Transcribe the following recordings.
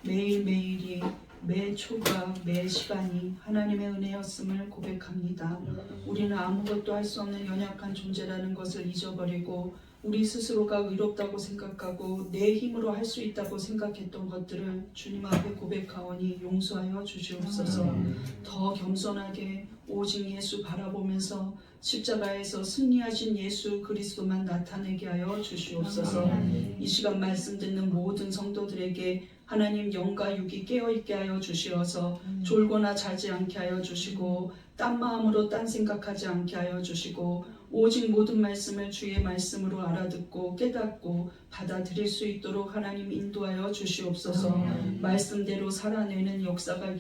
매일매일이 매 초가 매 시간이 하나님의 은혜였음을 고백합니다. 우리는 아무것도 할 수 없는 연약한 존재라는 것을 잊어버리고 우리 스스로가 의롭다고 생각하고 내 힘으로 할 수 있다고 생각했던 것들을 주님 앞에 고백하오니 용서하여 주시옵소서. 더 겸손하게 오직 예수 바라보면서 십자가에서 승리하신 예수 그리스도만 나타내게 하여 주시옵소서. 이 시간 말씀 듣는 모든 성도들에게 하나님 영과 육이 깨어있게 하여 주시어서 졸거나 자지 않게 하여 주시고 딴 마음으로 딴 생각하지 않게 하여 주시고 오직 모든 말씀을 주의 말씀으로 알아듣고 깨닫고 받아들일 수 있도록 하나님 인도하여 주시옵소서. 말씀대로 살아내는 역사가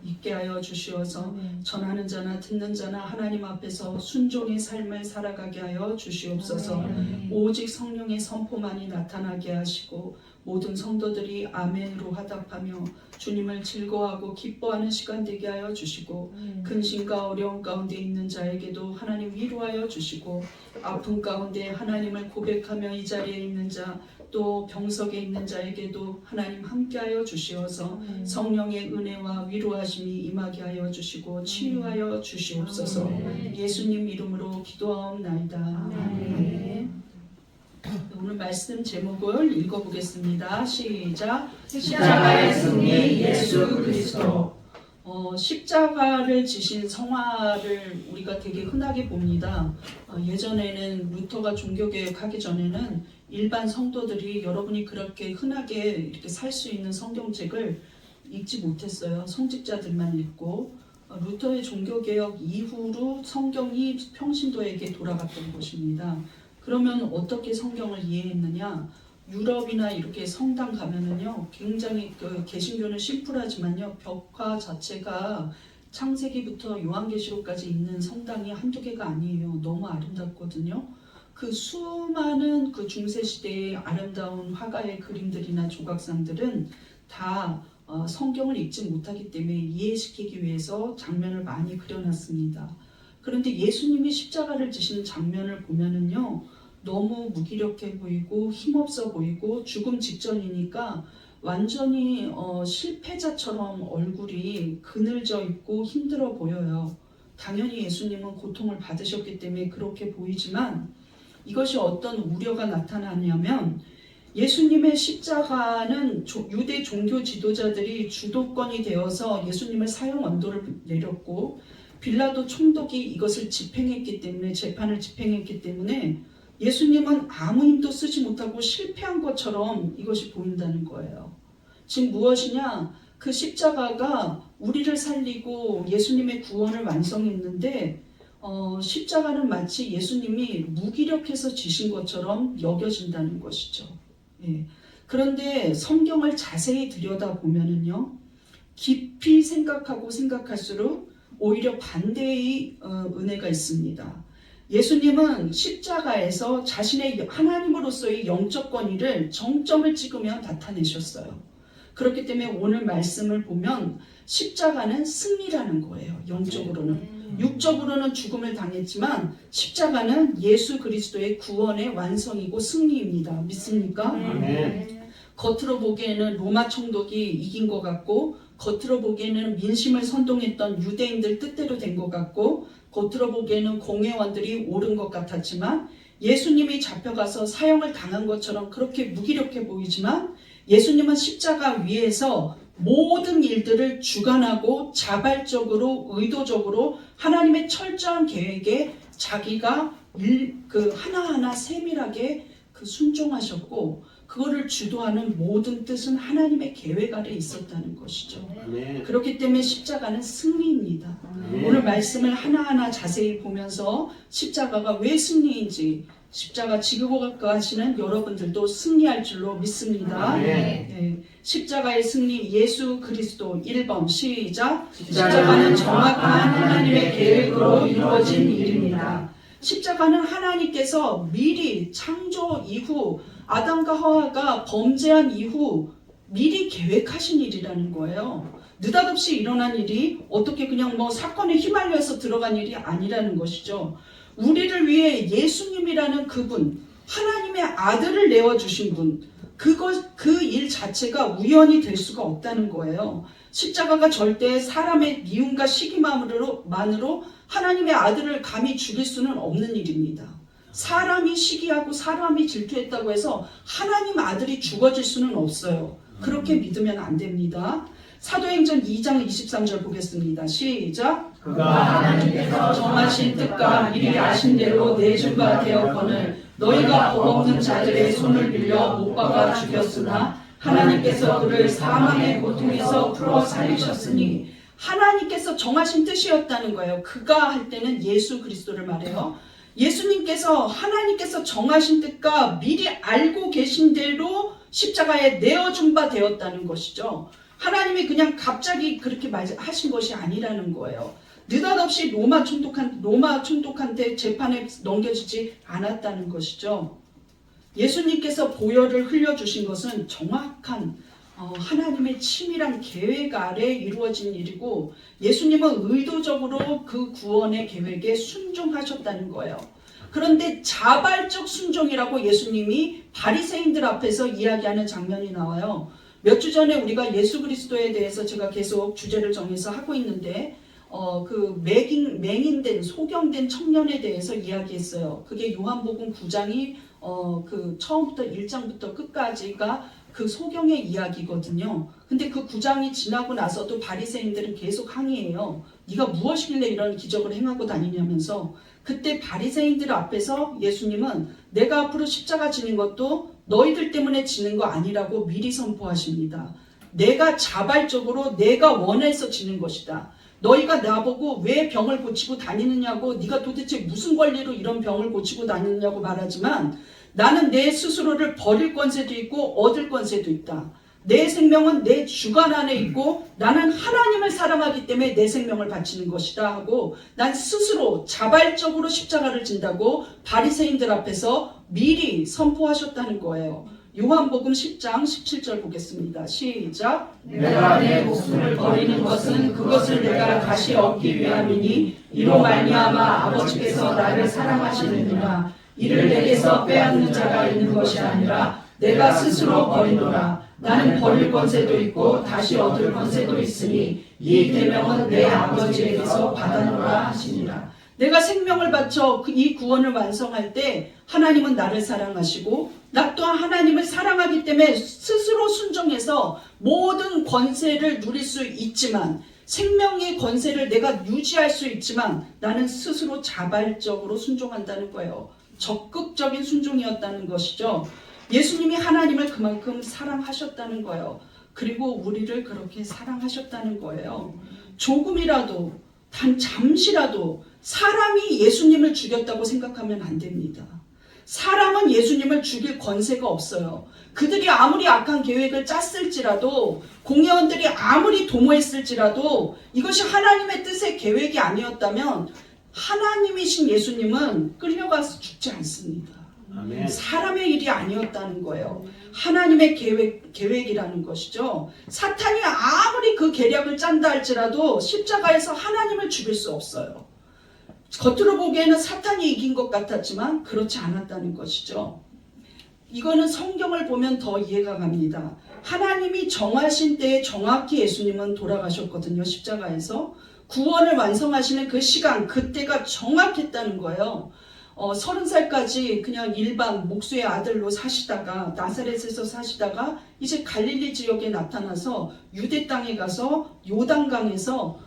있게 하여 주시어서 전하는 자나 듣는 자나 하나님 앞에서 순종의 삶을 살아가게 하여 주시옵소서. 오직 성령의 선포만이 나타나게 하시고 모든 성도들이 아멘으로 화답하며 주님을 즐거워하고 기뻐하는 시간 되게 하여 주시고 근심과 어려움 가운데 있는 자에게도 하나님 위로하여 주시고 아픔 가운데 하나님을 고백하며 이 자리에 있는 자 또 병석에 있는 자에게도 하나님 함께하여 주시어서 성령의 은혜와 위로하심이 임하게 하여 주시고 치유하여 주시옵소서. 예수님 이름으로 기도하옵나이다. 아멘. 오늘 말씀 제목을 읽어보겠습니다. 시작. 십자가의 승리 예수 그리스도. 십자가를 지신 성화를 우리가 되게 흔하게 봅니다. 예전에는 루터가 종교개혁하기 전에는 일반 성도들이 여러분이 그렇게 흔하게 이렇게 살 수 있는 성경책을 읽지 못했어요. 성직자들만 읽고 루터의 종교개혁 이후로 성경이 평신도에게 돌아갔던 것입니다. 그러면 어떻게 성경을 이해했느냐? 유럽이나 이렇게 성당 가면은요, 굉장히 개신교는 심플하지만요, 벽화 자체가 창세기부터 요한계시록까지 있는 성당이 한두 개가 아니에요. 너무 아름답거든요. 그 수많은 그 중세시대의 아름다운 화가의 그림들이나 조각상들은 다 성경을 읽지 못하기 때문에 이해시키기 위해서 장면을 많이 그려놨습니다. 그런데 예수님이 십자가를 지시는 장면을 보면은요, 너무 무기력해 보이고 힘없어 보이고 죽음 직전이니까 완전히 실패자처럼 얼굴이 그늘져 있고 힘들어 보여요. 당연히 예수님은 고통을 받으셨기 때문에 그렇게 보이지만 이것이 어떤 우려가 나타나냐면 예수님의 십자가는 유대 종교 지도자들이 주도권이 되어서 예수님을 사형 언도를 내렸고 빌라도 총독이 이것을 집행했기 때문에 재판을 집행했기 때문에 예수님은 아무 힘도 쓰지 못하고 실패한 것처럼 이것이 보인다는 거예요. 지금 무엇이냐? 그 십자가가 우리를 살리고 예수님의 구원을 완성했는데 십자가는 마치 예수님이 무기력해서 지신 것처럼 여겨진다는 것이죠. 예. 그런데 성경을 자세히 들여다보면은요, 깊이 생각할수록 오히려 반대의 은혜가 있습니다. 예수님은 십자가에서 자신의 하나님으로서의 영적 권위를 정점을 찍으며 나타내셨어요. 그렇기 때문에 오늘 말씀을 보면 십자가는 승리라는 거예요. 영적으로는. 육적으로는 죽음을 당했지만 십자가는 예수 그리스도의 구원의 완성이고 승리입니다. 믿습니까? 아멘. 겉으로 보기에는 로마 총독이 이긴 것 같고 겉으로 보기에는 민심을 선동했던 유대인들 뜻대로 된 것 같고 겉으로 보기에는 공회원들이 옳은 것 같았지만 예수님이 잡혀가서 사형을 당한 것처럼 그렇게 무기력해 보이지만 예수님은 십자가 위에서 모든 일들을 주관하고 자발적으로 의도적으로 하나님의 철저한 계획에 자기가 하나하나 세밀하게 순종하셨고 그거를 주도하는 모든 뜻은 하나님의 계획 아래 있었다는 것이죠. 네. 그렇기 때문에 십자가는 승리입니다. 네. 오늘 말씀을 하나하나 자세히 보면서 십자가가 왜 승리인지 십자가 지고 가시는 여러분들도 승리할 줄로 믿습니다. 네. 네. 십자가의 승리 예수 그리스도 1번 시작. 십자가는 정확한 하나님의 계획으로 이루어진 일입니다. 십자가는 하나님께서 미리 창조 이후 아담과 하와가 범죄한 이후 미리 계획하신 일이라는 거예요. 느닷없이 일어난 일이 어떻게 그냥 사건에 휘말려서 들어간 일이 아니라는 것이죠. 우리를 위해 예수님이라는 그분, 하나님의 아들을 내어주신 분, 그 일 자체가 우연히 될 수가 없다는 거예요. 십자가가 절대 사람의 미움과 시기만으로 하나님의 아들을 감히 죽일 수는 없는 일입니다. 사람이 시기하고 사람이 질투했다고 해서 하나님 아들이 죽어질 수는 없어요. 그렇게 믿으면 안 됩니다. 사도행전 2장 23절 보겠습니다. 시작. 그가 하나님께서 정하신 뜻과 미리 아신 대로 내 주가 되었거늘 너희가 법 없는 자들의 손을 빌려 못 박아 죽였으나 하나님께서 그를 사망의 고통에서 풀어 살리셨으니, 하나님께서 정하신 뜻이었다는 거예요. 그가 할 때는 예수 그리스도를 말해요. 예수님께서 하나님께서 정하신 뜻과 미리 알고 계신 대로 십자가에 내어준 바 되었다는 것이죠. 하나님이 그냥 갑자기 그렇게 하신 것이 아니라는 거예요. 느닷없이 로마 총독한테 재판에 넘겨지지 않았다는 것이죠. 예수님께서 보혈을 흘려주신 것은 정확한 하나님의 치밀한 계획 아래 이루어진 일이고, 예수님은 의도적으로 그 구원의 계획에 순종하셨다는 거예요. 그런데 자발적 순종이라고 예수님이 바리새인들 앞에서 이야기하는 장면이 나와요. 몇 주 전에 우리가 예수 그리스도에 대해서 제가 계속 주제를 정해서 하고 있는데 그 맹인된 소경된 청년에 대해서 이야기했어요. 그게 요한복음 9장이 그 처음부터 1장부터 끝까지가 그 소경의 이야기거든요. 근데 그 9장이 지나고 나서도 바리새인들은 계속 항의해요. 네가 무엇이길래 이런 기적을 행하고 다니냐면서. 그때 바리새인들 앞에서 예수님은 내가 앞으로 십자가 지는 것도 너희들 때문에 지는 거 아니라고 미리 선포하십니다. 내가 자발적으로 내가 원해서 지는 것이다. 너희가 나보고 왜 병을 고치고 다니느냐고, 네가 도대체 무슨 권리로 이런 병을 고치고 다니느냐고 말하지만, 나는 내 스스로를 버릴 권세도 있고 얻을 권세도 있다. 내 생명은 내 주관 안에 있고 나는 하나님을 사랑하기 때문에 내 생명을 바치는 것이다 하고, 난 스스로 자발적으로 십자가를 진다고 바리새인들 앞에서 미리 선포하셨다는 거예요. 요한복음 10장 17절 보겠습니다. 시작. 내가 내 목숨을 버리는 것은 그것을 내가 다시 얻기 위함이니 이로 말미암아 아버지께서 나를 사랑하시느니라. 이를 내게서 빼앗는 자가 있는 것이 아니라 내가 스스로 버리노라. 나는 버릴 권세도 있고 다시 얻을 권세도 있으니 이 계명은 내 아버지에게서 받아노라 하시니라. 내가 생명을 바쳐 이 구원을 완성할 때 하나님은 나를 사랑하시고 나 또한 하나님을 사랑하기 때문에 스스로 순종해서 모든 권세를 누릴 수 있지만, 생명의 권세를 내가 유지할 수 있지만 나는 스스로 자발적으로 순종한다는 거예요. 적극적인 순종이었다는 것이죠. 예수님이 하나님을 그만큼 사랑하셨다는 거예요. 그리고 우리를 그렇게 사랑하셨다는 거예요. 조금이라도, 단 잠시라도 사람이 예수님을 죽였다고 생각하면 안 됩니다. 사람은 예수님을 죽일 권세가 없어요. 그들이 아무리 악한 계획을 짰을지라도, 공회원들이 아무리 도모했을지라도 이것이 하나님의 뜻의 계획이 아니었다면 하나님이신 예수님은 끌려가서 죽지 않습니다. 아멘. 사람의 일이 아니었다는 거예요. 하나님의 계획이라는 것이죠. 사탄이 아무리 그 계략을 짠다 할지라도 십자가에서 하나님을 죽일 수 없어요. 겉으로 보기에는 사탄이 이긴 것 같았지만 그렇지 않았다는 것이죠. 이거는 성경을 보면 더 이해가 갑니다. 하나님이 정하신 때에 정확히 예수님은 돌아가셨거든요. 십자가에서. 구원을 완성하시는 그 시간, 그때가 정확했다는 거예요. 30살까지 그냥 일반 목수의 아들로 사시다가, 나사렛에서 사시다가 이제 갈릴리 지역에 나타나서 유대 땅에 가서 요단강에서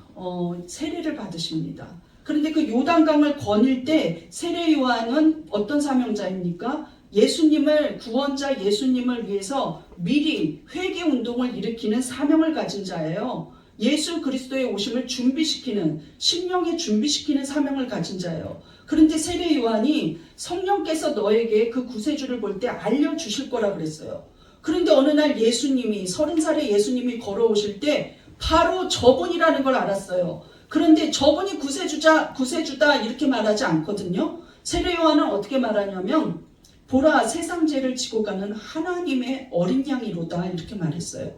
세례를 받으십니다. 그런데 그 요단강을 거닐 때 세례 요한은 어떤 사명자입니까? 예수님을, 구원자 예수님을 위해서 미리 회개 운동을 일으키는 사명을 가진 자예요. 예수 그리스도의 오심을 준비시키는, 심령에 준비시키는 사명을 가진 자예요. 그런데 세례 요한이 성령께서 너에게 그 구세주를 볼 때 알려주실 거라 그랬어요. 그런데 어느 날 예수님이, 30살에 예수님이 걸어오실 때 바로 저분이라는 걸 알았어요. 그런데 저분이 구세주다 이렇게 말하지 않거든요. 세례 요한은 어떻게 말하냐면, 보라 세상 죄를 지고 가는 하나님의 어린 양이로다 이렇게 말했어요.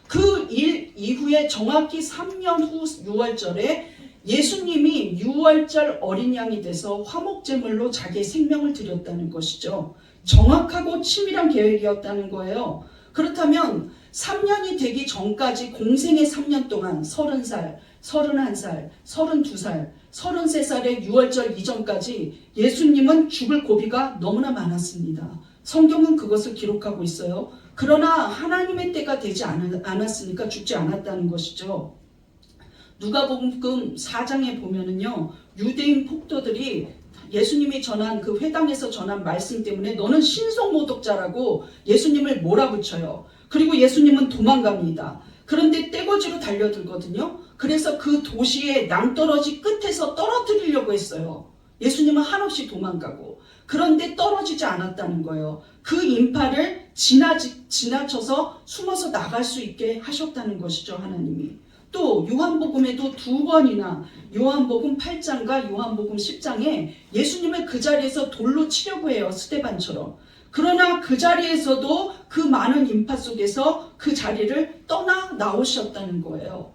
그 일 이후에 정확히 3년 후 6월절에 예수님이 6월절 어린 양이 돼서 화목제물로 자기의 생명을 드렸다는 것이죠. 정확하고 치밀한 계획이었다는 거예요. 그렇다면 3년이 되기 전까지 공생의 3년 동안 30살, 31살, 32살, 33살의 6월절 이전까지 예수님은 죽을 고비가 너무나 많았습니다. 성경은 그것을 기록하고 있어요. 그러나 하나님의 때가 되지 않았으니까 죽지 않았다는 것이죠. 누가복음 4장에 보면은요, 유대인 폭도들이 예수님이 전한 그 회당에서 전한 말씀 때문에 너는 신성모독자라고 예수님을 몰아붙여요. 그리고 예수님은 도망갑니다. 그런데 떼거지로 달려들거든요. 그래서 그 도시의 낭떠러지 끝에서 떨어뜨리려고 했어요. 예수님은 한없이 도망가고. 그런데 떨어지지 않았다는 거예요. 그 인파를 지나쳐서 숨어서 나갈 수 있게 하셨다는 것이죠, 하나님이. 또 요한복음에도 2번이나 요한복음 8장과 요한복음 10장에 예수님을 그 자리에서 돌로 치려고 해요, 스데반처럼. 그러나 그 자리에서도 그 많은 인파 속에서 그 자리를 떠나 나오셨다는 거예요.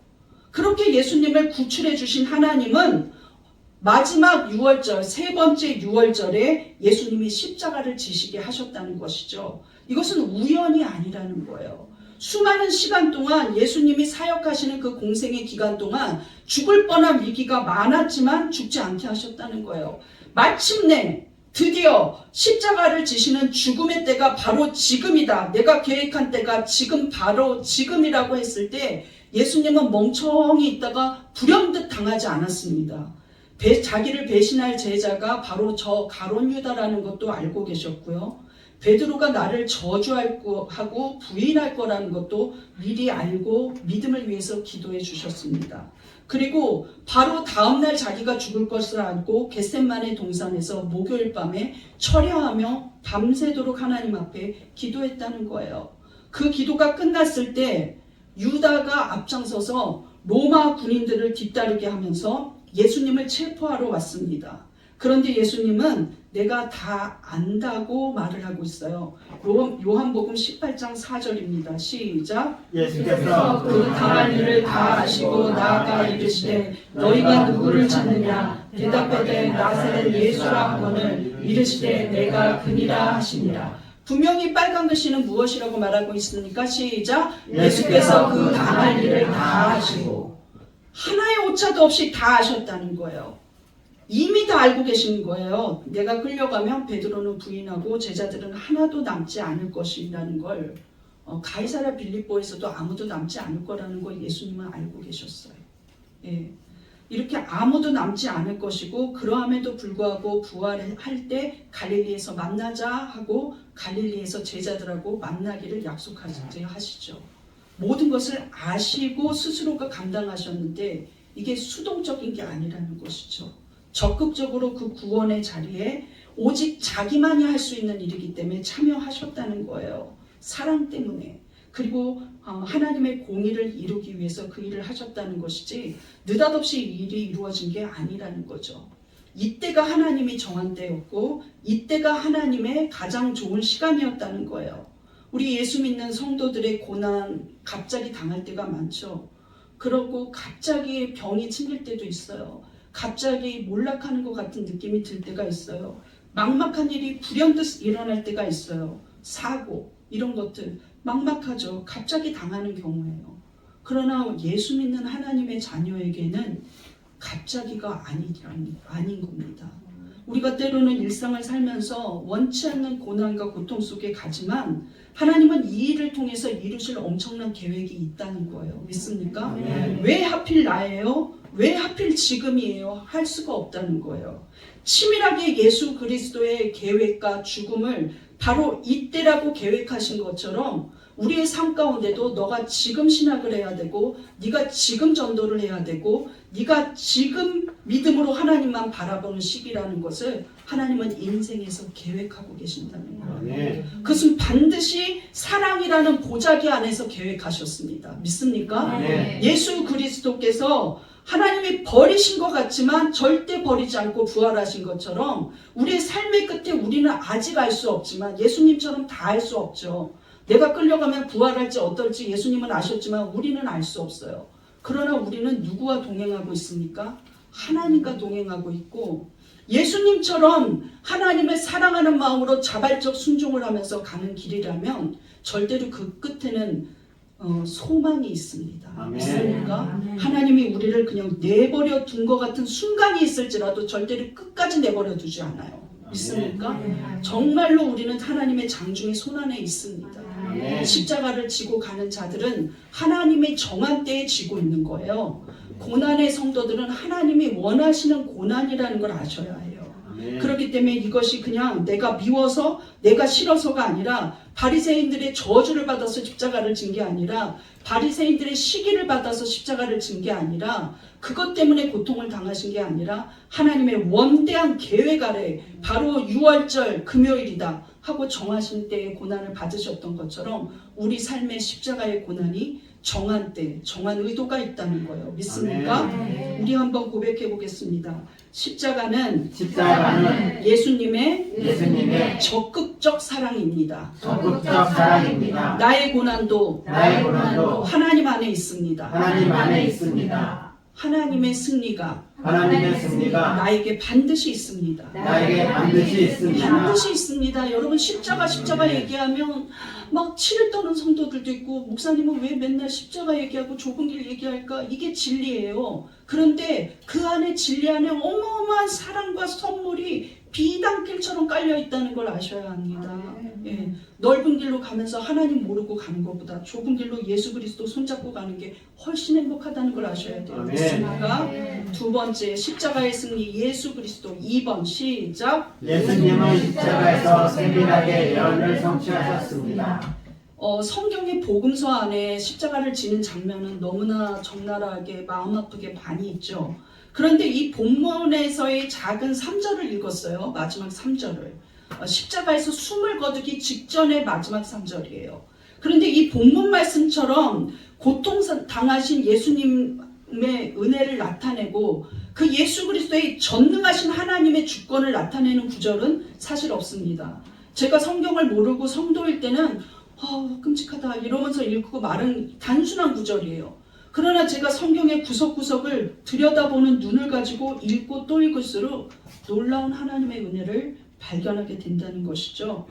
그렇게 예수님을 구출해 주신 하나님은 마지막 6월절, 세 번째 6월절에 예수님이 십자가를 지시게 하셨다는 것이죠. 이것은 우연이 아니라는 거예요. 수많은 시간 동안 예수님이 사역하시는 그 공생의 기간 동안 죽을 뻔한 위기가 많았지만 죽지 않게 하셨다는 거예요. 마침내 드디어 십자가를 지시는 죽음의 때가 바로 지금이다. 내가 계획한 때가 지금 바로 지금이라고 했을 때 예수님은 멍청히 있다가 불현듯 당하지 않았습니다. 자기를 배신할 제자가 바로 저 가룟 유다라는 것도 알고 계셨고요. 베드로가 나를 저주하고 부인할 거라는 것도 미리 알고 믿음을 위해서 기도해 주셨습니다. 그리고 바로 다음날 자기가 죽을 것을 알고 겟셋마네 동산에서 목요일 밤에 철야하며 밤새도록 하나님 앞에 기도했다는 거예요. 그 기도가 끝났을 때 유다가 앞장서서 로마 군인들을 뒤따르게 하면서 예수님을 체포하러 왔습니다. 그런데 예수님은 내가 다 안다고 말을 하고 있어요. 요한복음 18장 4절입니다. 시작. 예수께서 그 당할 일을 다 아시고 나아가 이르시되 너희가 누구를 찾느냐 대답하되 나사렛 예수라 하거늘 이르시되 내가 그니라 하시니라. 분명히 빨간 글씨는 무엇이라고 말하고 있습니까? 시작. 예수께서 그 당할 일을 다 아시고. 하나의 오차도 없이 다 아셨다는 거예요. 이미 다 알고 계신 거예요. 내가 끌려가면 베드로는 부인하고 제자들은 하나도 남지 않을 것이라는 걸, 가이사랴 빌립보에서도 아무도 남지 않을 거라는 걸 예수님은 알고 계셨어요. 예. 이렇게 아무도 남지 않을 것이고 그러함에도 불구하고 부활할 때 갈릴리에서 만나자 하고 갈릴리에서 제자들하고 만나기를 약속하시죠. 모든 것을 아시고 스스로가 감당하셨는데 이게 수동적인 게 아니라는 것이죠. 적극적으로 그 구원의 자리에 오직 자기만이 할 수 있는 일이기 때문에 참여하셨다는 거예요. 사랑 때문에. 그리고 하나님의 공의를 이루기 위해서 그 일을 하셨다는 것이지 느닷없이 이 일이 이루어진 게 아니라는 거죠. 이때가 하나님이 정한 때였고 이때가 하나님의 가장 좋은 시간이었다는 거예요. 우리 예수 믿는 성도들의 고난 갑자기 당할 때가 많죠. 그러고 갑자기 병이 침길 때도 있어요. 갑자기 몰락하는 것 같은 느낌이 들 때가 있어요. 막막한 일이 불현듯 일어날 때가 있어요. 사고 이런 것들 막막하죠. 갑자기 당하는 경우예요. 그러나 예수 믿는 하나님의 자녀에게는 갑자기가 아닌 겁니다. 우리가 때로는 일상을 살면서 원치 않는 고난과 고통 속에 가지만 하나님은 이 일을 통해서 이루실 엄청난 계획이 있다는 거예요. 믿습니까? 왜 하필 나예요? 왜 하필 지금이에요? 할 수가 없다는 거예요. 치밀하게 예수 그리스도의 계획과 죽음을 바로 이때라고 계획하신 것처럼 우리의 삶 가운데도 너가 지금 신학을 해야 되고 네가 지금 전도를 해야 되고 네가 지금 믿음으로 하나님만 바라보는 시기라는 것을 하나님은 인생에서 계획하고 계신다는 거예요. 그것은 반드시 사랑이라는 보자기 안에서 계획하셨습니다. 믿습니까? 예수 그리스도께서 하나님이 버리신 것 같지만 절대 버리지 않고 부활하신 것처럼 우리의 삶의 끝에 우리는 아직 알 수 없지만 예수님처럼 다 알 수 없죠. 내가 끌려가면 부활할지 어떨지 예수님은 아셨지만 우리는 알 수 없어요. 그러나 우리는 누구와 동행하고 있습니까? 하나님과 동행하고 있고 예수님처럼 하나님을 사랑하는 마음으로 자발적 순종을 하면서 가는 길이라면 절대로 그 끝에는 소망이 있습니다. 아멘. 믿습니까? 하나님이 우리를 그냥 내버려 둔 것 같은 순간이 있을지라도 절대로 끝까지 내버려 두지 않아요. 믿습니까? 정말로 우리는 하나님의 장중의 손안에 있습니다. 아멘. 십자가를 지고 가는 자들은 하나님의 정한 때에 지고 있는 거예요. 고난의 성도들은 하나님이 원하시는 고난이라는 걸 아셔야 해요. 그렇기 때문에 이것이 그냥 내가 미워서 내가 싫어서가 아니라 바리새인들의 저주를 받아서 십자가를 진 게 아니라 바리새인들의 시기를 받아서 십자가를 진 게 아니라 그것 때문에 고통을 당하신 게 아니라 하나님의 원대한 계획 아래 바로 6월절 금요일이다 하고 정하신 때에 고난을 받으셨던 것처럼 우리 삶의 십자가의 고난이 정한 때, 정한 의도가 있다는 거예요. 믿습니까? 우리 한번 고백해 보겠습니다. 십자가는 예수님의 적극적 사랑입니다. 적극적 사랑입니다. 나의 고난도 하나님 안에 있습니다. 하나님 안에 있습니다. 하나님의 승리가 나에게 반드시 있습니다. 반드시 있습니다. 여러분 십자가 얘기하면 막 치를 떠는 성도들도 있고 목사님은 왜 맨날 십자가 얘기하고 좁은 길 얘기할까? 이게 진리예요. 그런데 그 안에 진리 안에 어마어마한 사랑과 선물이 비단길처럼 깔려 있다는 걸 아셔야 합니다. 예, 넓은 길로 가면서 하나님 모르고 가는 것보다 좁은 길로 예수 그리스도 손잡고 가는 게 훨씬 행복하다는 걸 아셔야 돼요. 믿습니까? 두 번째, 십자가의 승리 예수 그리스도. 2번 시작. 예수님은 십자가에서 세밀하게 예언을 성취하셨습니다. 성경의 복음서 안에 십자가를 지는 장면은 너무나 적나라하게 마음 아프게 많이 있죠. 그런데 이 본문에서의 작은 3절을 읽었어요. 마지막 3절을. 십자가에서 숨을 거두기 직전의 마지막 3절이에요. 그런데 이 본문 말씀처럼 고통당하신 예수님의 은혜를 나타내고 그 예수 그리스도의 전능하신 하나님의 주권을 나타내는 구절은 사실 없습니다. 제가 성경을 모르고 성도일 때는 끔찍하다 이러면서 읽고 말은 단순한 구절이에요. 그러나 제가 성경의 구석구석을 들여다보는 눈을 가지고 읽고 또 읽을수록 놀라운 하나님의 은혜를 발견하게 된다는 것이죠.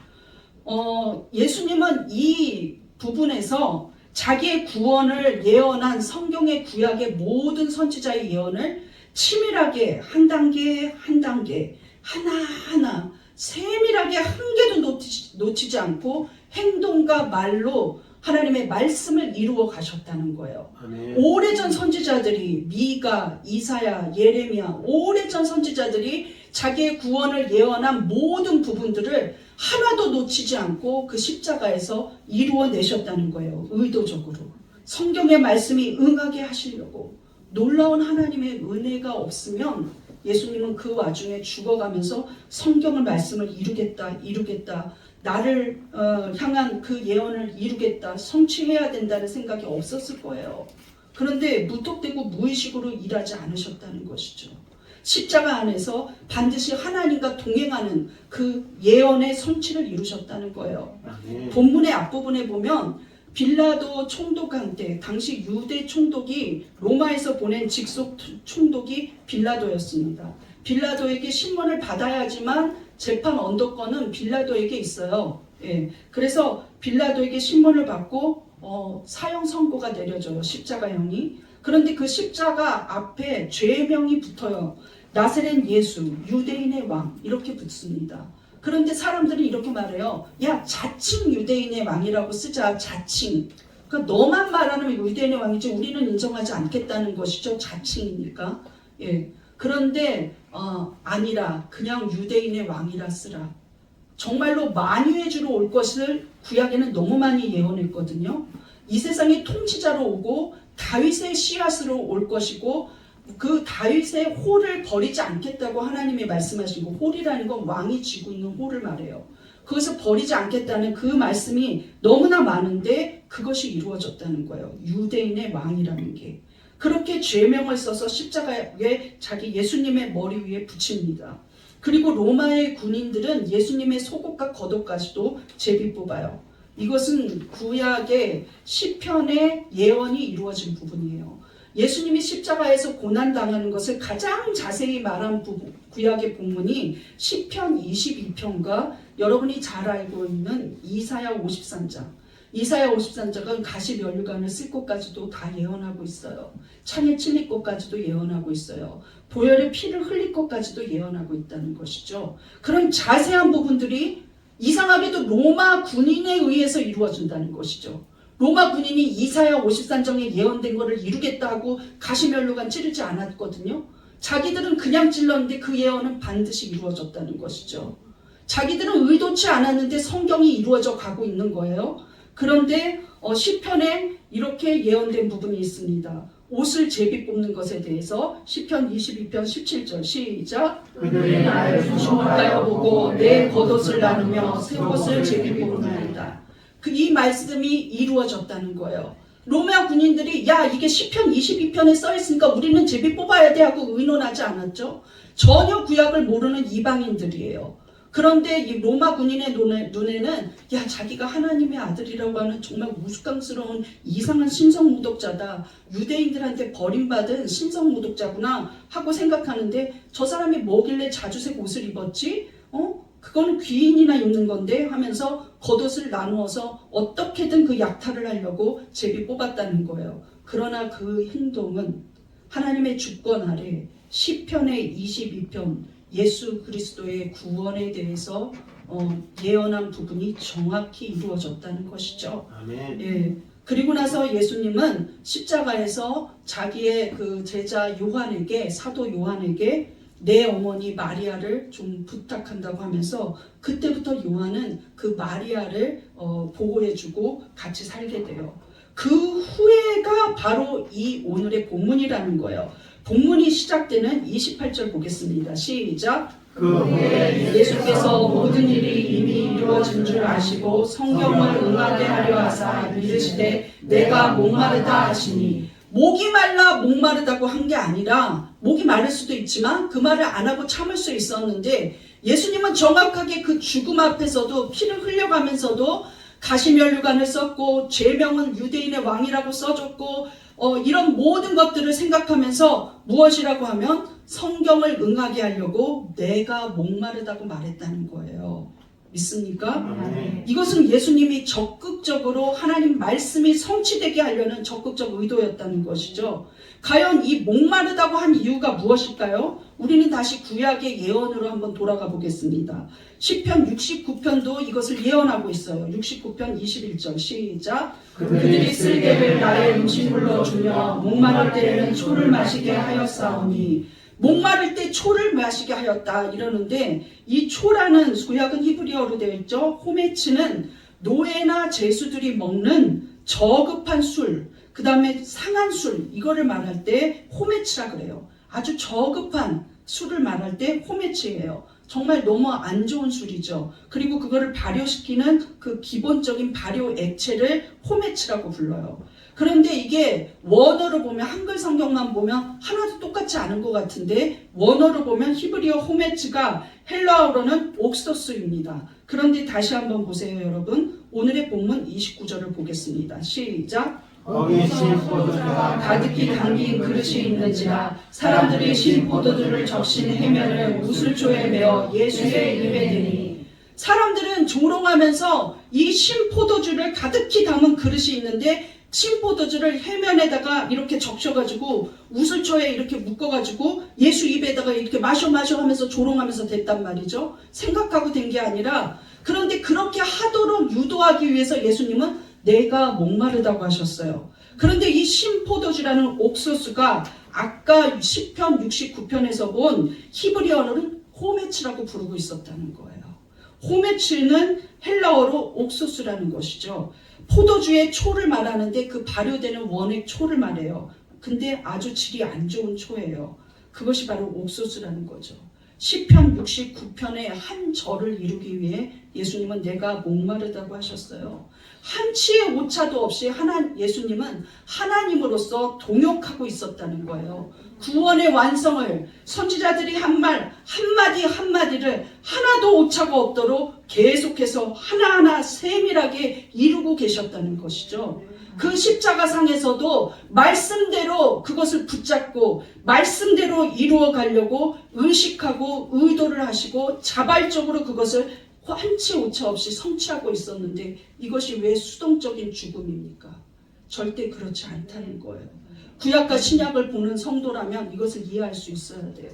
예수님은 이 부분에서 자기의 구원을 예언한 성경의 구약의 모든 선지자의 예언을 치밀하게 한 단계 한 단계 하나하나 세밀하게 한 개도 놓치지 않고 행동과 말로 하나님의 말씀을 이루어 가셨다는 거예요. 아멘. 오래전 선지자들이 미가, 이사야, 예레미야 오래전 선지자들이 자기의 구원을 예언한 모든 부분들을 하나도 놓치지 않고 그 십자가에서 이루어내셨다는 거예요. 의도적으로. 성경의 말씀이 응하게 하시려고. 놀라운 하나님의 은혜가 없으면 예수님은 그 와중에 죽어가면서 성경의 말씀을 이루겠다. 나를 향한 그 예언을 이루겠다, 성취해야 된다는 생각이 없었을 거예요. 그런데 무턱대고 무의식으로 일하지 않으셨다는 것이죠. 십자가 안에서 반드시 하나님과 동행하는 그 예언의 성취를 이루셨다는 거예요. 본문의 앞부분에 보면 빌라도 총독한테 당시 유대 총독이 로마에서 보낸 직속 총독이 빌라도였습니다. 빌라도에게 신문을 받아야지만 재판 언도권은 빌라도에게 있어요. 예, 그래서 빌라도에게 신문을 받고 사형 선고가 내려져요. 십자가형이. 그런데 그 십자가 앞에 죄명이 붙어요. 나사렛 예수, 유대인의 왕 이렇게 붙습니다. 그런데 사람들이 이렇게 말해요. 야, 자칭 유대인의 왕이라고 쓰자. 자칭. 그러니까 너만 말하는 유대인의 왕이지 우리는 인정하지 않겠다는 것이죠. 자칭이니까. 예. 그런데 아니라 그냥 유대인의 왕이라 쓰라. 정말로 만유의 주로 올 것을 구약에는 너무 많이 예언했거든요. 이 세상의 통치자로 오고 다윗의 씨앗으로 올 것이고 그 다윗의 홀을 버리지 않겠다고 하나님이 말씀하시고, 홀이라는 건 왕이 쥐고 있는 홀을 말해요. 그것을 버리지 않겠다는 그 말씀이 너무나 많은데 그것이 이루어졌다는 거예요. 유대인의 왕이라는 게. 그렇게 죄명을 써서 십자가에 자기 예수님의 머리 위에 붙입니다. 그리고 로마의 군인들은 예수님의 속옷과 겉옷까지도 제비 뽑아요. 이것은 구약의 시편의 예언이 이루어진 부분이에요. 예수님이 십자가에서 고난당하는 것을 가장 자세히 말한 구약의 본문이 시편 22편과 여러분이 잘 알고 있는 이사야 53장. 이사야 53장은 가시면류관을 쓸 것까지도 다 예언하고 있어요. 창에 찔릴 것까지도 예언하고 있어요. 보혈의 피를 흘릴 것까지도 예언하고 있다는 것이죠. 그런 자세한 부분들이 이상하게도 로마 군인에 의해서 이루어진다는 것이죠. 로마 군인이 이사야 53장에 예언된 것을 이루겠다고 가시면류관 찌르지 않았거든요. 자기들은 그냥 찔렀는데 그 예언은 반드시 이루어졌다는 것이죠. 자기들은 의도치 않았는데 성경이 이루어져 가고 있는 거예요. 그런데 시편에 이렇게 예언된 부분이 있습니다. 옷을 제비 뽑는 것에 대해서 시편 22편 17절 시작. 그들이 나를 주목하여 보고 내 겉옷을 나누며 새 옷을 제비 뽑는다. 이 말씀이 이루어졌다는 거예요. 로마 군인들이 야 이게 시편 22편에 써있으니까 우리는 제비 뽑아야 돼 하고 의논하지 않았죠. 전혀 구약을 모르는 이방인들이에요. 그런데 이 로마 군인의 눈에는 야 자기가 하나님의 아들이라고 하는 정말 우스꽝스러운 이상한 신성모독자다. 유대인들한테 버림받은 신성모독자구나 하고 생각하는데 저 사람이 뭐길래 자주색 옷을 입었지? 그거는 귀인이나 입는 건데 하면서 겉옷을 나누어서 어떻게든 그 약탈을 하려고 제비 뽑았다는 거예요. 그러나 그 행동은 하나님의 주권 아래 시편의 22편 예수 그리스도의 구원에 대해서 예언한 부분이 정확히 이루어졌다는 것이죠. 아멘. 예. 그리고 나서 예수님은 십자가에서 자기의 그 제자 요한에게 사도 요한에게 내 어머니 마리아를 좀 부탁한다고 하면서 그때부터 요한은 그 마리아를 보호해주고 같이 살게 돼요. 그 후에가 바로 이 오늘의 본문이라는 거예요. 본문이 시작되는 28절 보겠습니다. 시작. 그 후에 예수께서 모든 일이 이미 이루어진 줄 아시고 성경을 응하게 하려 하사 이르시되 내가 목마르다 하시니 목이 말라 목마르다고 한 게 아니라 목이 마를 수도 있지만 그 말을 안 하고 참을 수 있었는데 예수님은 정확하게 그 죽음 앞에서도 피를 흘려가면서도 가시면류관을 썼고 죄명은 유대인의 왕이라고 써줬고 이런 모든 것들을 생각하면서 무엇이라고 하면 성경을 응하게 하려고 내가 목마르다고 말했다는 거예요. 믿습니까? 아멘. 이것은 예수님이 적극적으로 하나님 말씀이 성취되게 하려는 적극적 의도였다는 것이죠. 과연 이 목마르다고 한 이유가 무엇일까요? 우리는 다시 구약의 예언으로 한번 돌아가 보겠습니다. 시편 69편도 이것을 예언하고 있어요. 69편 21절 시작. 그들이 쓸개를 나의 음식물로 주며 목마를 때에는 초를 마시게 하였사오니 목마를 때 초를 마시게 하였다 이러는데 이 초라는 구약은 히브리어로 되어 있죠. 호메츠는 노예나 제수들이 먹는 저급한 술, 그 다음에 상한 술 이거를 말할 때 호메츠라 그래요. 아주 저급한 술을 말할 때 호메츠예요. 정말 너무 안 좋은 술이죠. 그리고 그거를 발효시키는 그 기본적인 발효 액체를 호메츠라고 불러요. 그런데 이게 원어로 보면 한글 성경만 보면 하나도 똑같지 않은 것 같은데 원어로 보면 히브리어 호메츠가 헬라어로는 옥소스입니다. 그런데 다시 한번 보세요 여러분. 오늘의 본문 29절을 보겠습니다. 시작. 거기 신포도주가 가득히 담긴 그릇이 있는지라 사람들이 신포도주를 적신 해면을 우슬초에 메어 예수의 입에 대니 사람들은 조롱하면서 이 신포도주를 가득히 담은 그릇이 있는데 신포도주를 해면에다가 이렇게 적셔가지고 우슬초에 이렇게 묶어가지고 예수 입에다가 이렇게 마셔 하면서 조롱하면서 됐단 말이죠. 생각하고 된 게 아니라 그런데 그렇게 하도록 유도하기 위해서 예수님은 내가 목마르다고 하셨어요. 그런데 이 신포도주라는 옥수수가 아까 시편 69편에서 본 히브리어로는 호메츠라고 부르고 있었다는 거예요. 호메츠는 헬라어로 옥수수라는 것이죠. 포도주의 초를 말하는데 그 발효되는 원액 초를 말해요. 근데 아주 질이 안 좋은 초예요. 그것이 바로 옥수수라는 거죠. 시편 69편의 한 절을 이루기 위해 예수님은 내가 목마르다고 하셨어요. 한치의 오차도 없이 예수님은 하나님으로서 동역하고 있었다는 거예요. 구원의 완성을 선지자들이 한 말 한마디 한마디를 하나도 오차가 없도록 계속해서 하나하나 세밀하게 이루고 계셨다는 것이죠. 그 십자가상에서도 말씀대로 그것을 붙잡고 말씀대로 이루어 가려고 의식하고 의도를 하시고 자발적으로 그것을 한치 오차 없이 성취하고 있었는데 이것이 왜 수동적인 죽음입니까? 절대 그렇지 않다는 거예요. 구약과 신약을 보는 성도라면 이것을 이해할 수 있어야 돼요.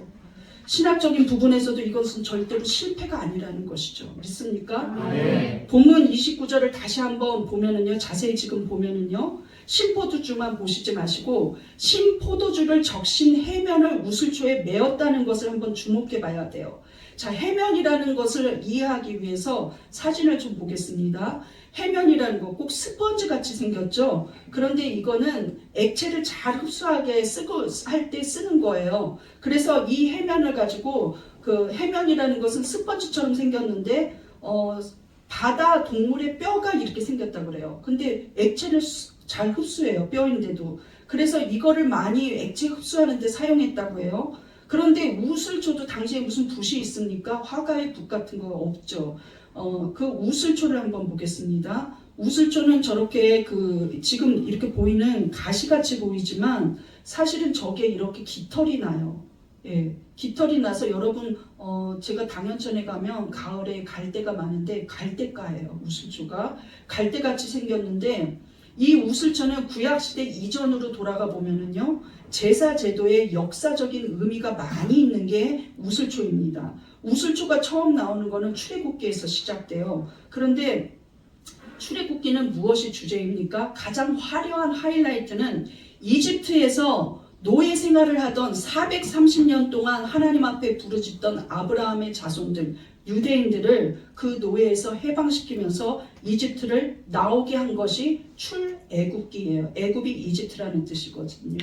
신학적인 부분에서도 이것은 절대로 실패가 아니라는 것이죠. 믿습니까? 네. 본문 29절을 다시 한번 보면은요, 자세히 지금 보면은요, 신포도주만 보시지 마시고 신포도주를 적신 해면을 우슬초에 메었다는 것을 한번 주목해 봐야 돼요. 자, 해면이라는 것을 이해하기 위해서 사진을 좀 보겠습니다. 해면이라는 거 꼭 스펀지 같이 생겼죠. 그런데 이거는 액체를 잘 흡수하게 할 때 쓰는 거예요. 그래서 이 해면을 가지고 그 해면이라는 것은 스펀지처럼 생겼는데 바다 동물의 뼈가 이렇게 생겼다 그래요. 근데 액체를 잘 흡수해요. 뼈인데도. 그래서 이거를 많이 액체 흡수하는 데 사용했다고 해요. 그런데 우슬초도 당시에 무슨 붓이 있습니까? 화가의 붓 같은 거 없죠. 그 우슬초를 한번 보겠습니다. 우슬초는 저렇게 지금 이렇게 보이는 가시같이 보이지만 사실은 저게 이렇게 깃털이 나요. 예, 깃털이 나서 여러분 제가 당연천에 가면 가을에 갈대가 많은데 갈대가예요. 우슬초가 갈대같이 생겼는데 이 우슬초는 구약시대 이전으로 돌아가 보면은요, 제사 제도에 역사적인 의미가 많이 있는 게 우슬초입니다. 우슬초가 처음 나오는 거는 출애굽기에서 시작돼요. 그런데 출애굽기는 무엇이 주제입니까? 가장 화려한 하이라이트는 이집트에서 노예 생활을 하던 430년 동안 하나님 앞에 부르짖던 아브라함의 자손들, 유대인들을 그 노예에서 해방시키면서 이집트를 나오게 한 것이 출애굽기예요. 애굽이 이집트라는 뜻이거든요.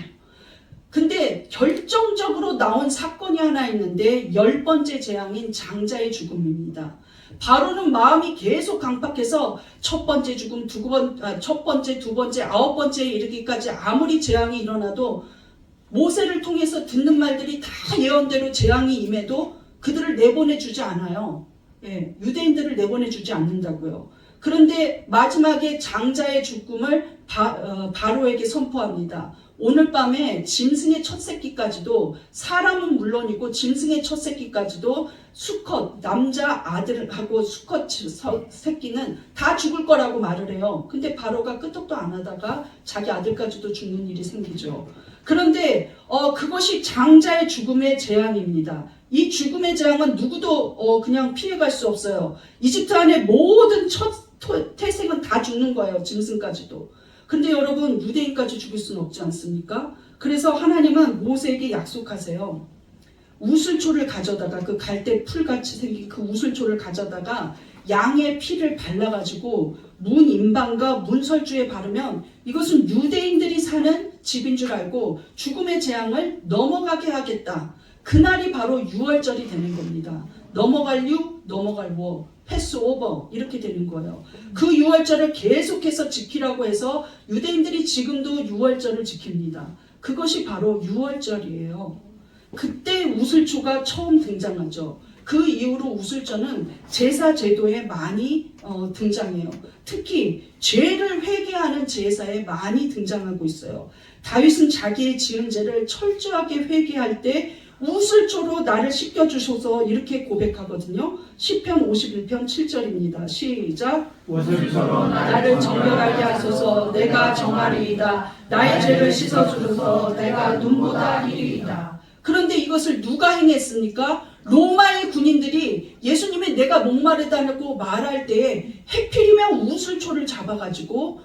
근데 결정적으로 나온 사건이 하나 있는데 10번째 재앙인 장자의 죽음입니다. 바로는 마음이 계속 강팍해서 첫 번째 죽음, 두 번째, 9번째에 이르기까지 아무리 재앙이 일어나도 모세를 통해서 듣는 말들이 다 예언대로 재앙이 임해도 그들을 내보내주지 않아요. 예, 유대인들을 내보내주지 않는다고요. 그런데 마지막에 장자의 죽음을 바로에게 선포합니다. 오늘 밤에 짐승의 첫 새끼까지도, 사람은 물론이고 짐승의 첫 새끼까지도 수컷 남자 아들하고 수컷 새끼는 다 죽을 거라고 말을 해요. 근데 바로가 끄떡도 안 하다가 자기 아들까지도 죽는 일이 생기죠. 그런데 그것이 장자의 죽음의 재앙입니다. 이 죽음의 재앙은 누구도 그냥 피해갈 수 없어요. 이집트 안에 모든 첫 태생은 다 죽는 거예요. 짐승까지도. 근데 여러분, 유대인까지 죽일 수는 없지 않습니까? 그래서 하나님은 모세에게 약속하세요. 우슬초를 가져다가, 그 갈대 풀같이 생긴 그 우슬초를 가져다가 양의 피를 발라가지고 문 인방과 문설주에 바르면 이것은 유대인들이 사는 집인 줄 알고 죽음의 재앙을 넘어가게 하겠다. 그날이 바로 유월절이 되는 겁니다. 넘어갈 유, 넘어갈 워, 패스 오버 이렇게 되는 거예요. 그 유월절을 계속해서 지키라고 해서 유대인들이 지금도 유월절을 지킵니다. 그것이 바로 유월절이에요. 그때 우슬초가 처음 등장하죠. 그 이후로 우슬초는 제사 제도에 많이 등장해요. 특히 죄를 회개하는 제사에 많이 등장하고 있어요. 다윗은 자기의 지은 죄를 철저하게 회개할 때 우슬초로 나를 씻겨주셔서 이렇게 고백하거든요. 시편 51편 7절입니다. 시작. 우슬초로 나를 정결하게 하소서. 내가 정하리이다. 나의 죄를 씻어주소서. 내가 눈보다 이리이다. 그런데 이것을 누가 행했습니까? 로마의 군인들이 예수님이 내가 목마르다고 말할 때 해필이면 우슬초를 잡아가지고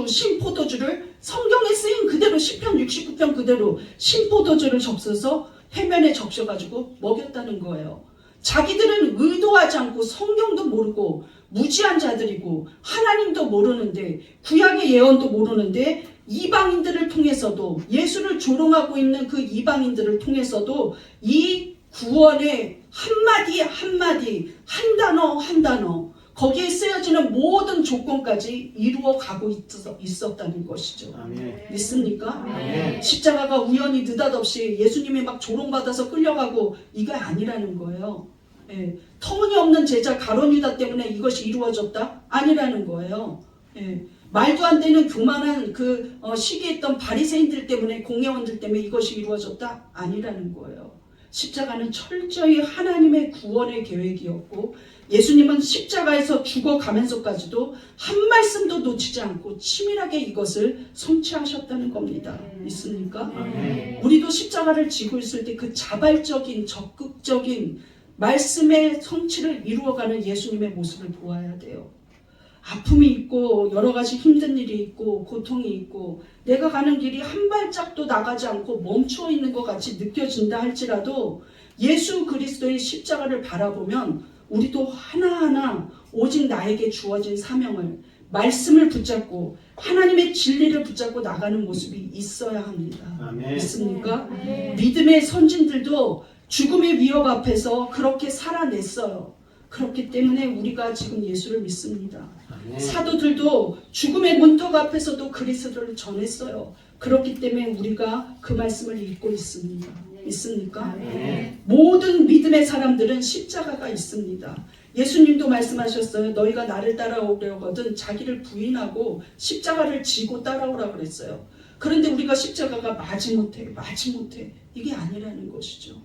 신포도주를 성경에 쓰인 그대로 시편 69편 그대로 신포도주를 접서서 해면에 적셔가지고 먹였다는 거예요. 자기들은 의도하지 않고 성경도 모르고 무지한 자들이고 하나님도 모르는데 구약의 예언도 모르는데 이방인들을 통해서도 예수를 조롱하고 있는 그 이방인들을 통해서도 이 구원의 한마디 한마디 한 단어 한 단어 거기에 쓰여지는 모든 조건까지 이루어 가고 있었다는 것이죠. 아멘. 믿습니까? 아멘. 십자가가 우연히 느닷없이 예수님이 막 조롱받아서 끌려가고 이게 아니라는 거예요. 예, 터무니없는 제자 가룟 유다 때문에 이것이 이루어졌다? 아니라는 거예요. 예, 말도 안 되는 교만한 시기했던 바리새인들 때문에, 공회원들 때문에 이것이 이루어졌다? 아니라는 거예요. 십자가는 철저히 하나님의 구원의 계획이었고, 예수님은 십자가에서 죽어가면서까지도 한 말씀도 놓치지 않고 치밀하게 이것을 성취하셨다는 겁니다. 믿습니까? 우리도 십자가를 지고 있을 때 그 자발적인 적극적인 말씀의 성취를 이루어가는 예수님의 모습을 보아야 돼요. 아픔이 있고 여러 가지 힘든 일이 있고 고통이 있고 내가 가는 길이 한 발짝도 나가지 않고 멈추어 있는 것 같이 느껴진다 할지라도 예수 그리스도의 십자가를 바라보면 우리도 하나하나 오직 나에게 주어진 사명을, 말씀을 붙잡고 하나님의 진리를 붙잡고 나가는 모습이 있어야 합니다. 아멘. 믿습니까? 믿음의 선진들도 죽음의 위협 앞에서 그렇게 살아냈어요. 그렇기 때문에 우리가 지금 예수를 믿습니다. 아멘. 사도들도 죽음의 문턱 앞에서도 그리스도를 전했어요. 그렇기 때문에 우리가 그 말씀을 읽고 있습니다. 믿습니까? 모든 믿음의 사람들은 십자가가 있습니다. 예수님도 말씀하셨어요. 너희가 나를 따라오려거든 자기를 부인하고 십자가를 지고 따라오라 그랬어요. 그런데 우리가 십자가가 마지못해 이게 아니라는 것이죠.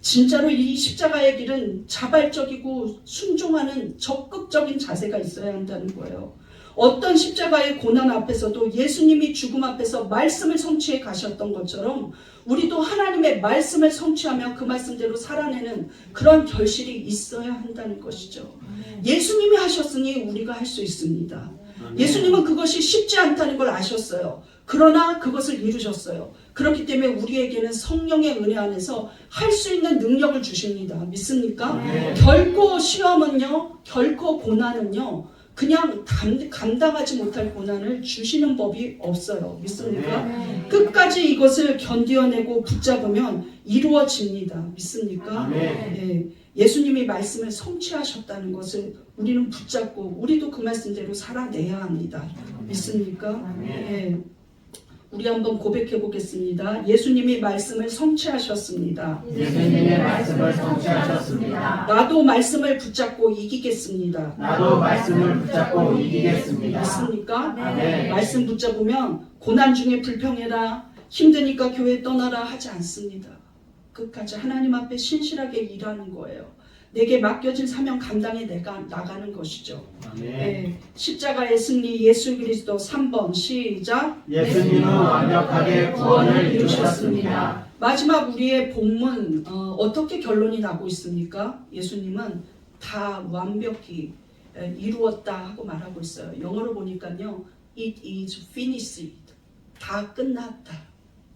진짜로 이 십자가의 길은 자발적이고 순종하는 적극적인 자세가 있어야 한다는 거예요. 어떤 십자가의 고난 앞에서도 예수님이 죽음 앞에서 말씀을 성취해 가셨던 것처럼 우리도 하나님의 말씀을 성취하며 그 말씀대로 살아내는 그런 결실이 있어야 한다는 것이죠. 예수님이 하셨으니 우리가 할 수 있습니다. 예수님은 그것이 쉽지 않다는 걸 아셨어요. 그러나 그것을 이루셨어요. 그렇기 때문에 우리에게는 성령의 은혜 안에서 할 수 있는 능력을 주십니다. 믿습니까? 결코 시험은요, 결코 고난은요, 그냥 감당하지 못할 고난을 주시는 법이 없어요. 믿습니까? 끝까지 이것을 견디어내고 붙잡으면 이루어집니다. 믿습니까? 예, 예수님이 말씀을 성취하셨다는 것을 우리는 붙잡고 우리도 그 말씀대로 살아내야 합니다. 믿습니까? 예. 우리 한번 고백해 보겠습니다. 예수님이 말씀을 성취하셨습니다. 예수님의 말씀을 성취하셨습니다. 나도 말씀을 붙잡고 이기겠습니다. 나도 말씀을 붙잡고 이기겠습니다. 맞습니까? 아멘. 말씀 붙잡으면 고난 중에 불평해라, 힘드니까 교회 떠나라 하지 않습니다. 끝까지 하나님 앞에 신실하게 일하는 거예요. 내게 맡겨진 사명 감당해 내가 나가는 것이죠. 네. 십자가의 승리 예수 그리스도 3번 시작. 예수님은 완벽하게 구원을 이루셨습니다. 마지막 우리의 본문 어떻게 결론이 나고 있습니까? 예수님은 다 완벽히 이루었다 하고 말하고 있어요. 영어로 보니까요, It is finished. 다 끝났다.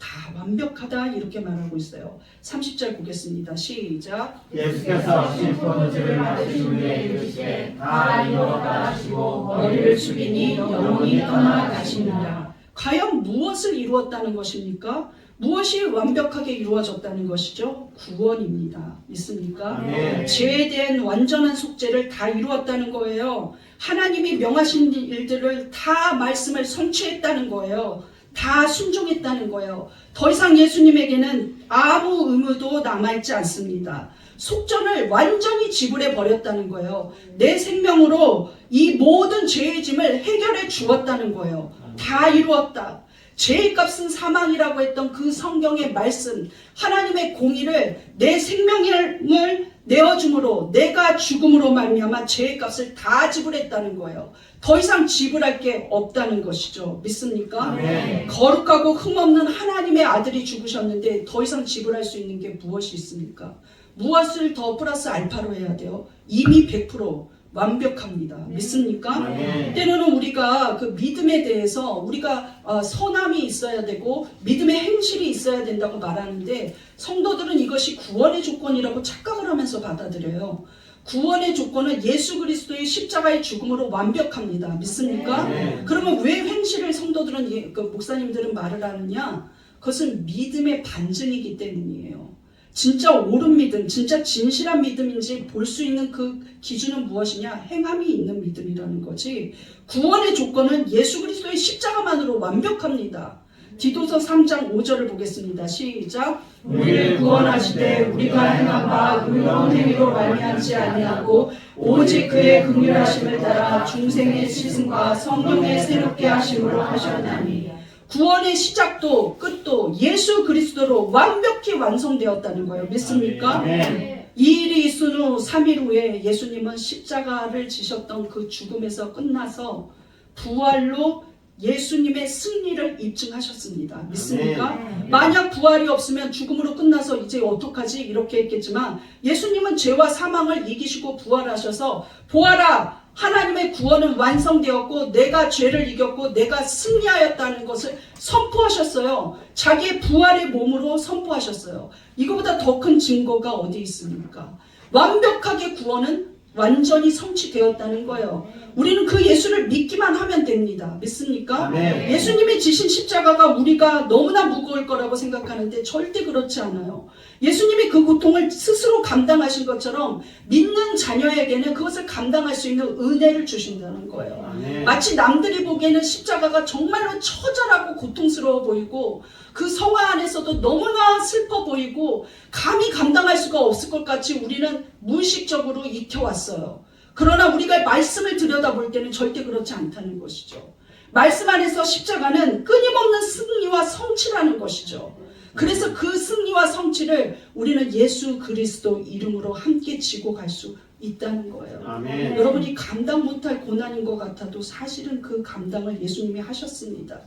다 완벽하다 이렇게 말하고 있어요. 30절 보겠습니다. 시작. 예수께서 심포도주를 맞으신 후에 이르시되 다 이루었다 하시고 머리를 숙이니 영혼이 떠나가시니라. 과연 무엇을 이루었다는 것입니까? 무엇이 완벽하게 이루어졌다는 것이죠? 구원입니다. 믿습니까? 아멘. 죄에 대한 완전한 속죄를 다 이루었다는 거예요. 하나님이 명하신 일들을 다 말씀을 성취했다는 거예요. 다 순종했다는 거예요. 더 이상 예수님에게는 아무 의무도 남아있지 않습니다. 속전을 완전히 지불해 버렸다는 거예요. 내 생명으로 이 모든 죄의 짐을 해결해 주었다는 거예요. 다 이루었다. 죄의 값은 사망이라고 했던 그 성경의 말씀, 하나님의 공의를 내 생명을 내어줌으로 내가 죽음으로 말미암아 죄의 값을 다 지불했다는 거예요. 더 이상 지불할 게 없다는 것이죠. 믿습니까? 아멘. 거룩하고 흠없는 하나님의 아들이 죽으셨는데 더 이상 지불할 수 있는 게 무엇이 있습니까? 무엇을 더 플러스 알파로 해야 돼요? 이미 100% 완벽합니다. 믿습니까? 아멘. 때로는 우리가 그 믿음에 대해서 우리가 선함이 있어야 되고 믿음의 행실이 있어야 된다고 말하는데 성도들은 이것이 구원의 조건이라고 착각을 하면서 받아들여요. 구원의 조건은 예수 그리스도의 십자가의 죽음으로 완벽합니다. 믿습니까? 네. 그러면 왜 행실을 성도들은 목사님들은 말을 하느냐? 그것은 믿음의 반증이기 때문이에요. 진짜 옳은 믿음, 진짜 진실한 믿음인지 볼 수 있는 그 기준은 무엇이냐? 행함이 있는 믿음이라는 거지. 구원의 조건은 예수 그리스도의 십자가만으로 완벽합니다. 디도서 3장 5절을 보겠습니다. 시작. 우리를 구원하시되 우리가 행한 바 의로운 행위로 말미암지 아니하고 오직 그의 긍휼하심을 따라 중생의 씻음과 성령의 새롭게 하심으로 하셨나니. 구원의 시작도 끝도 예수 그리스도로 완벽히 완성되었다는 거예요. 믿습니까? 아멘. 이 일이 있은 후 3일 후에 예수님은 십자가를 지셨던 그 죽음에서 끝나서 부활로 예수님의 승리를 입증하셨습니다. 믿습니까? 만약 부활이 없으면 죽음으로 끝나서 이제 어떡하지? 이렇게 했겠지만 예수님은 죄와 사망을 이기시고 부활하셔서 보아라! 하나님의 구원은 완성되었고 내가 죄를 이겼고 내가 승리하였다는 것을 선포하셨어요. 자기의 부활의 몸으로 선포하셨어요. 이거보다 더 큰 증거가 어디 있습니까? 완벽하게 구원은 완전히 성취되었다는 거예요. 우리는 그 예수를 믿기만 하면 됩니다. 믿습니까? 아멘. 예수님이 지신 십자가가 우리가 너무나 무거울 거라고 생각하는데 절대 그렇지 않아요. 예수님이 그 고통을 스스로 감당하신 것처럼 믿는 자녀에게는 그것을 감당할 수 있는 은혜를 주신다는 거예요. 아멘. 마치 남들이 보기에는 십자가가 정말로 처절하고 고통스러워 보이고 그 성화 안에서도 너무나 슬퍼 보이고 감히 감당할 수가 없을 것 같이 우리는 무의식적으로 익혀왔어요. 그러나 우리가 말씀을 들여다볼 때는 절대 그렇지 않다는 것이죠. 말씀 안에서 십자가는 끊임없는 승리와 성취라는 것이죠. 그래서 그 승리와 성취를 우리는 예수 그리스도 이름으로 함께 지고 갈 수 있다는 거예요. 아멘. 여러분이 감당 못할 고난인 것 같아도 사실은 그 감당을 예수님이 하셨습니다.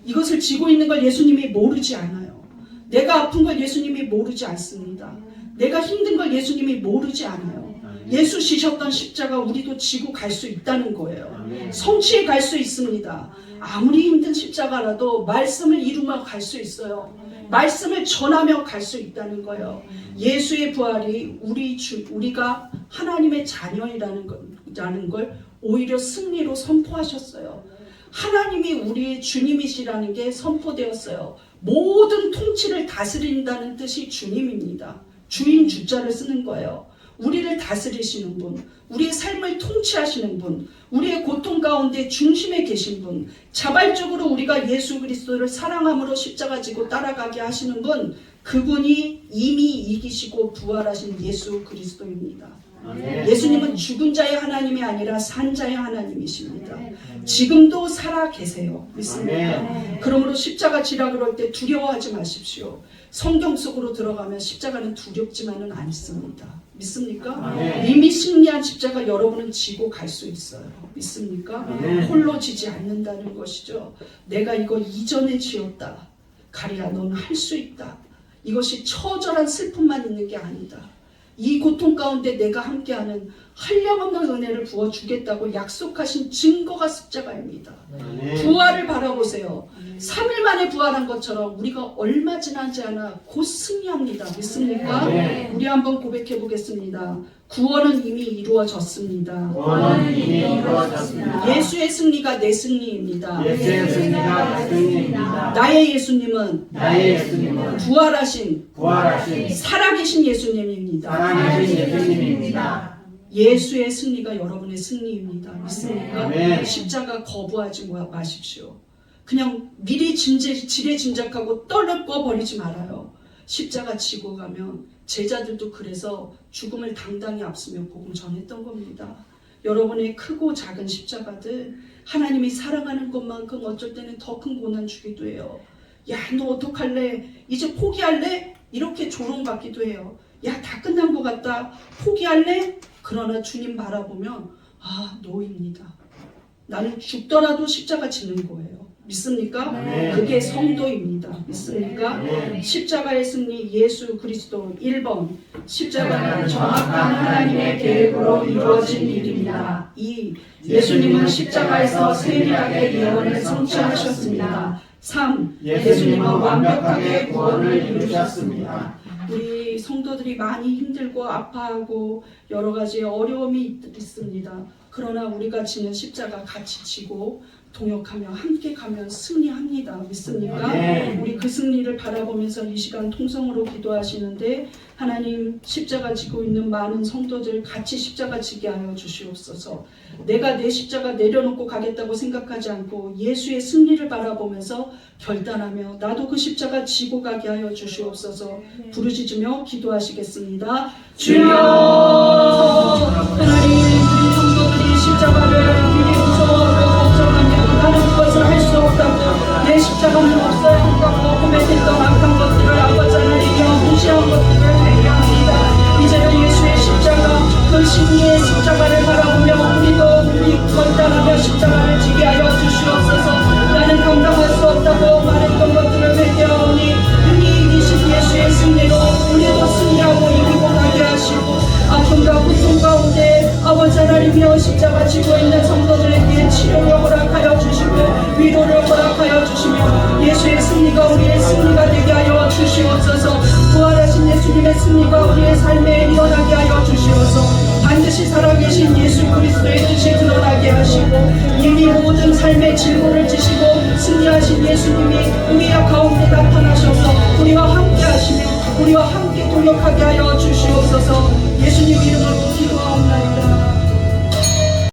이것을 지고 있는 걸 예수님이 모르지 않아요. 내가 아픈 걸 예수님이 모르지 않습니다. 내가 힘든 걸 예수님이 모르지 않아요. 예수 지셨던 십자가 우리도 지고 갈 수 있다는 거예요. 아멘. 성취에 갈 수 있습니다. 아무리 힘든 십자가라도 말씀을 이루며 갈 수 있어요. 말씀을 전하며 갈 수 있다는 거예요. 예수의 부활이 우리가 하나님의 자녀라는 걸 오히려 승리로 선포하셨어요. 하나님이 우리의 주님이시라는 게 선포되었어요. 모든 통치를 다스린다는 뜻이 주님입니다. 주인 주자를 쓰는 거예요. 우리를 다스리시는 분, 우리의 삶을 통치하시는 분, 우리의 고통 가운데 중심에 계신 분, 자발적으로 우리가 예수 그리스도를 사랑함으로 십자가 지고 따라가게 하시는 분, 그분이 이미 이기시고 부활하신 예수 그리스도입니다. 아멘. 예수님은 죽은 자의 하나님이 아니라 산 자의 하나님이십니다. 지금도 살아 계세요. 믿습니까? 아멘. 그러므로 십자가 지라 그럴 때 두려워하지 마십시오. 성경 속으로 들어가면 십자가는 두렵지만은 않습니다. 믿습니까? 아멘. 이미 승리한 십자가 여러분은 지고 갈 수 있어요. 믿습니까? 아멘. 홀로 지지 않는다는 것이죠. 내가 이거 이전에 지었다. 가리야 너는 할 수 있다. 이것이 처절한 슬픔만 있는 게 아니다. 이 고통 가운데 내가 함께하는 한량없는 은혜를 부어주겠다고 약속하신 증거가 십자가입니다. 아멘. 부활을 바라보세요. 3일 만에 부활한 것처럼 우리가 얼마 지나지 않아 곧 승리합니다. 믿습니까? 아멘. 우리 한번 고백해 보겠습니다. 구원은 이미 이루어졌습니다. 구원은 이미 이루어졌습니다. 예수의 승리가 내 승리입니다. 예수의 승리가 승리입니다. 나의 예수님은 나의 예수님은 부활하신 부활하신 살아계신 예수님입니다. 살아계신 예수님입니다. 예수의 승리가 여러분의 승리입니다. 믿습니까? 아멘. 십자가 거부하지 마십시오. 그냥 미리 지레 짐작하고 떨궈 버리지 말아요. 십자가 지고 가면 제자들도 그래서 죽음을 당당히 앞서며 복음 전했던 겁니다. 여러분의 크고 작은 십자가들 하나님이 사랑하는 것만큼 어쩔 때는 더 큰 고난 주기도 해요. 야, 너 어떡할래? 이제 포기할래? 이렇게 조롱받기도 해요. 야, 다 끝난 것 같다. 포기할래? 그러나 주님 바라보면 아, 노입니다. 나는 죽더라도 십자가 지는 거예요. 믿습니까? 네. 그게 성도입니다. 믿습니까? 네. 십자가의 승리 예수 그리스도 1번 십자가는 정확한 하나님의 계획으로 이루어진 일입니다. 2. 예수님은 십자가에서 세밀하게 예언을 성취하셨습니다. 3. 예수님은 완벽하게 구원을 이루셨습니다. 우리 성도들이 많이 힘들고 아파하고 여러 가지 어려움이 있습니다. 그러나 우리가 지는 십자가 같이 지고 동역하며 함께 가면 승리합니다. 믿습니까? 네. 우리 그 승리를 바라보면서 이 시간 통성으로 기도하시는데 하나님 십자가 지고 있는 많은 성도들 같이 십자가 지게 하여 주시옵소서. 내가 내 십자가 내려놓고 가겠다고 생각하지 않고 예수의 승리를 바라보면서 결단하며 나도 그 십자가 지고 가게 하여 주시옵소서. 부르짖으며 기도하시겠습니다. 주여 하나님, 우리 성도들이 십자가를 미리 무서워하고 걱정하며 나는 그것을 할 수 없다고 내 십자가는 없어야 한다고 고백했던 악한 것들을 아버지 하나님이여 무시한 것들을 회개합니다. 이제는 예수의 십자가 그 승리의 십자가를 바라보며 우리 결단하며 십자가를 지게 하여 주시옵소서. 나는 감당할 수 없다고 말했던 것들을 회개하오니 능히 이기신 예수의 승리로 우리도 승리하고 이기고 가게 하시고 아픔과 고통 가운데 아버지 하나님이여 십자가 지고 있는 성도들에게 치료를 허락하여 주시고 위로를 허락하여 주시며 예수의 승리가 우리의 승리가 되게 하여 주시옵소서. 부활하신 예수님의 승리가 우리의 삶에 일어나게 하여 주시옵소서. 반드시 살아계신 예수 그리스도의 뜻이 드러나게 하시고 이미 모든 삶의 질문을 지시고 승리하신 예수님이 우리 가운데 나타나셔서 우리와 함께 하시며 우리와 함께 동역하게 하여 주시옵소서. 예수님 이름으로 기도하옵나이다.